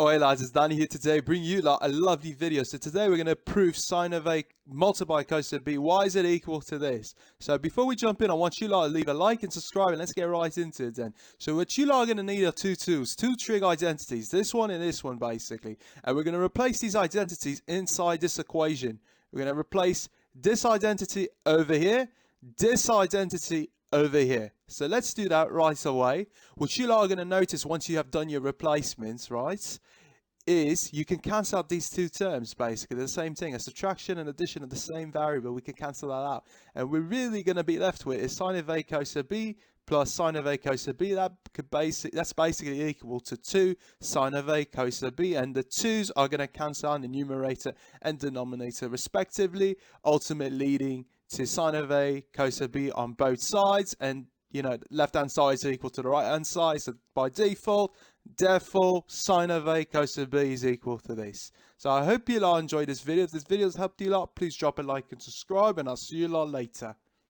Alright lads, it's Danny here today, bringing you a lovely video. So today we're going to prove sine of A multiplied by cos of B. Why is it equal to this? So before we jump in, I want you lot to leave a like and subscribe, and let's get right into it then. So what you lot are going to need are two tools, two trig identities, this one and this one basically. And we're going to replace these identities inside this equation. We're going to replace this identity over here, this identity over here. So let's do that right away. What you lot are going to notice once you have done your replacements, right, is you can cancel out these two terms basically. The same thing, a subtraction and addition of the same variable, we can cancel that out. And we're really going to be left with is sine of A cos of B plus sine of A cos of B. That's basically equal to 2 sine of A cos of B, and the 2's are going to cancel out in the numerator and denominator respectively, ultimately leading to sine of A cos of B on both sides, and you know, left hand side is equal to the right hand side, so by default, therefore sine of A cos of B is equal to this. So I hope you lot enjoyed this video. If this video has helped you lot, please drop a like and subscribe, and I'll see you lot later.